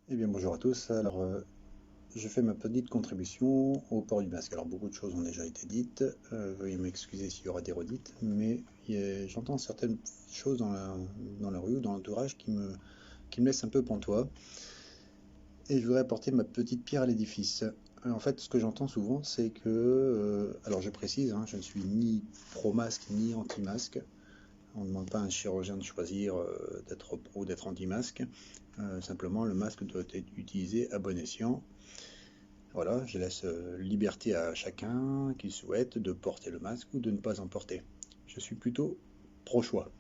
Eh bien bonjour à tous, je fais ma petite contribution au port du masque. Alors beaucoup de choses ont déjà été dites, veuillez m'excuser s'il y aura des redites, mais j'entends certaines choses dans la rue ou dans l'entourage qui me laissent un peu pantois, et je voudrais apporter ma petite pierre à l'édifice. En fait, ce que j'entends souvent, c'est que, alors je précise, hein, je ne suis ni pro-masque ni anti-masque. On ne demande pas à un chirurgien de choisir d'être pro ou d'être anti-masque. Simplement, le masque doit être utilisé à bon escient. Voilà, je laisse liberté à chacun qui souhaite de porter le masque ou de ne pas en porter. Je suis plutôt pro-choix.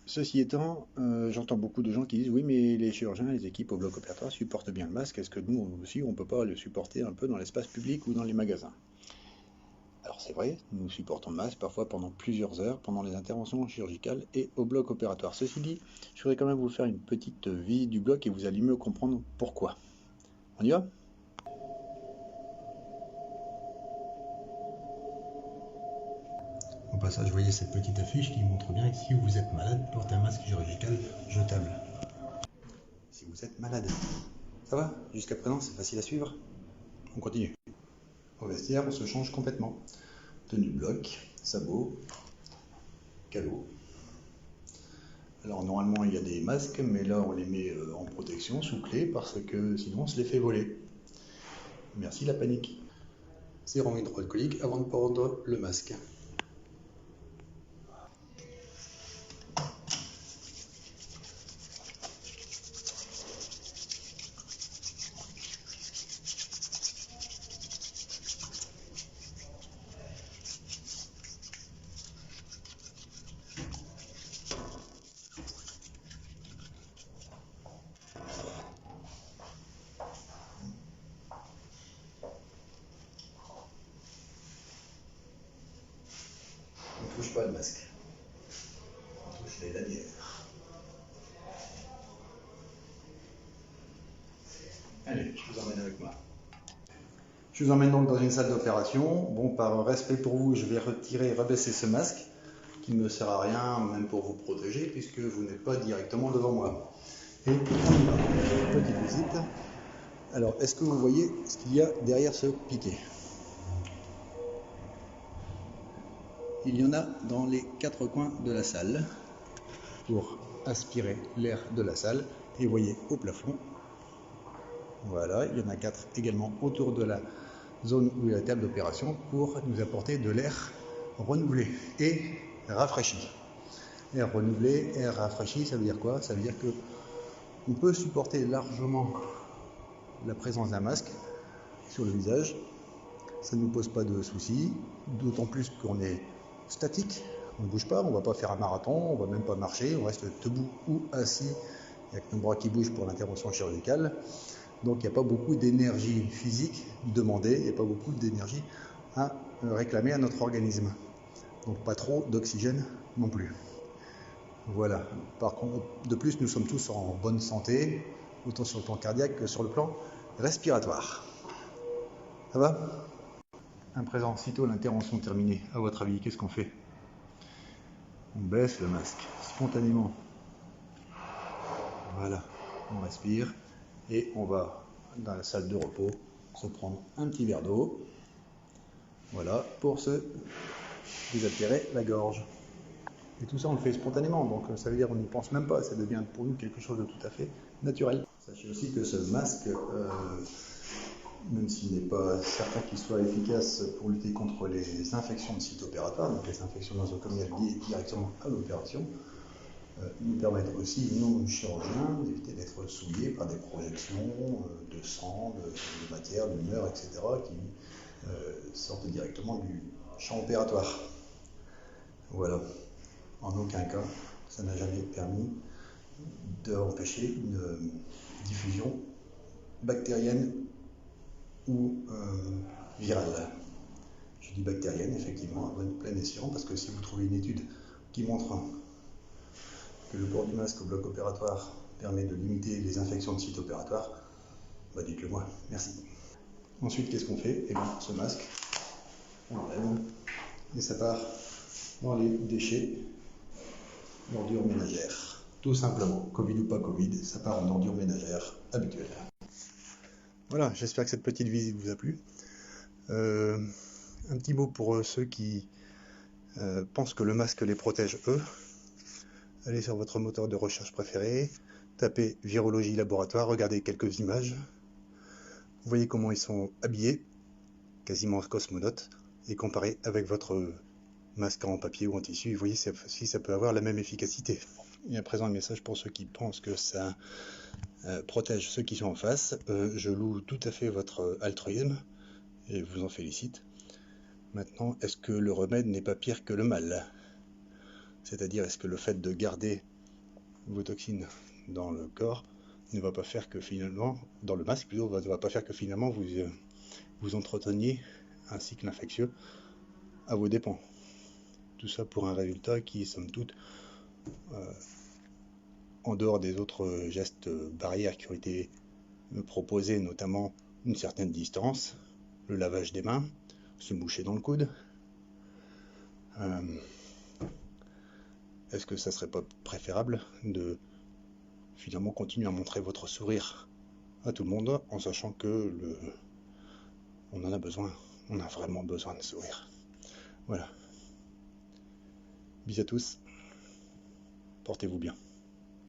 Ceci étant, j'entends beaucoup de gens qui disent oui, mais les chirurgiens, les équipes au bloc opératoire supportent bien le masque. Est-ce que nous aussi, on ne peut pas le supporter un peu dans l'espace public ou dans les magasins? Alors c'est vrai, nous supportons le masque parfois pendant plusieurs heures, pendant les interventions chirurgicales et au bloc opératoire. Ceci dit, je voudrais quand même vous faire une petite visite du bloc et vous allez mieux comprendre pourquoi. On y va? Au passage, vous voyez cette petite affiche qui montre bien que si vous êtes malade, portez un masque chirurgical jetable. Si vous êtes malade. Ça va? Jusqu'à présent, c'est facile à suivre? On continue. Au vestiaire, on se change complètement. Tenue de bloc, sabots, calot. Alors normalement il y a des masques, mais là on les met en protection sous clé parce que sinon on se les fait voler. Merci la panique. Sérum hydroalcoolique avant de prendre le masque. On ne touche pas le masque. On touche les lanières. Allez, je vous emmène avec moi. Je vous emmène donc dans une salle d'opération. Bon, par respect pour vous, je vais retirer et rebaisser ce masque qui ne me sert à rien, même pour vous protéger, puisque vous n'êtes pas directement devant moi. Et on y va. Petite visite. Alors, est-ce que vous voyez ce qu'il y a derrière ce piquet? Il y en a dans les quatre coins de la salle pour aspirer l'air de la salle. Et vous voyez au plafond, voilà, il y en a quatre également autour de la zone où il y a la table d'opération pour nous apporter de l'air renouvelé et rafraîchi. Air renouvelé, air rafraîchi, ça veut dire quoi? Ça veut dire que on peut supporter largement la présence d'un masque sur le visage. Ça ne nous pose pas de soucis, d'autant plus qu'on est statique, on ne bouge pas, on ne va pas faire un marathon, on ne va même pas marcher, on reste debout ou assis, il n'y a que nos bras qui bougent pour l'intervention chirurgicale. Donc il n'y a pas beaucoup d'énergie physique demandée, il n'y a pas beaucoup d'énergie à réclamer à notre organisme. Donc pas trop d'oxygène non plus. Voilà. Par contre, de plus, nous sommes tous en bonne santé, autant sur le plan cardiaque que sur le plan respiratoire. Ça va? À présent, sitôt l'intervention terminée, à votre avis, qu'est-ce qu'on fait? On baisse le masque spontanément. Voilà, on respire et on va dans la salle de repos se prendre un petit verre d'eau. Voilà, pour se désaltérer la gorge. Et tout ça, on le fait spontanément, donc ça veut dire qu'on n'y pense même pas, ça devient pour nous quelque chose de tout à fait naturel. Sachez aussi que ce masque, même s'il n'est pas certain qu'il soit efficace pour lutter contre les infections de site opératoire, donc les infections nosocomiales liées directement à l'opération, nous permettent aussi, nous chirurgiens, d'éviter d'être souillés par des projections de sang, de matière, d'humeur, etc., qui sortent directement du champ opératoire. Voilà. En aucun cas, ça n'a jamais permis d'empêcher une diffusion bactérienne ou virale. Je dis bactérienne, effectivement, à plein escient, parce que si vous trouvez une étude qui montre que le port du masque au bloc opératoire permet de limiter les infections de site opératoire, bah dites-le moi, merci. Ensuite, qu'est-ce qu'on fait? Eh bien, ce masque, on l'enlève et ça part dans les déchets, ordures ménagères. tout simplement. Covid ou pas Covid, ça part en ordure ménagère habituelle. Voilà, j'espère que cette petite visite vous a plu. Un petit mot pour ceux qui pensent que le masque les protège eux. Allez sur votre moteur de recherche préféré, tapez virologie laboratoire, regardez quelques images. Vous voyez comment ils sont habillés, quasiment cosmonautes, et comparez avec votre masque en papier ou en tissu, vous voyez si ça peut avoir la même efficacité. Et à présent, un message pour ceux qui pensent que ça protège ceux qui sont en face. Je loue tout à fait votre altruisme et vous en félicite. Maintenant, est-ce que le remède n'est pas pire que le mal? C'est-à-dire, est-ce que le fait de garder vos toxines dans le corps ne va pas faire que finalement, dans le masque plutôt, ne va pas faire que finalement vous entreteniez un cycle infectieux à vos dépens. Tout ça pour un résultat qui est somme toute en dehors des autres gestes barrières qui ont été proposés, notamment une certaine distance, le lavage des mains, se moucher dans le coude. Est-ce que ça serait pas préférable de finalement continuer à montrer votre sourire à tout le monde en sachant que on en a besoin, on a vraiment besoin de sourire. Voilà. Bisous à tous, portez-vous bien.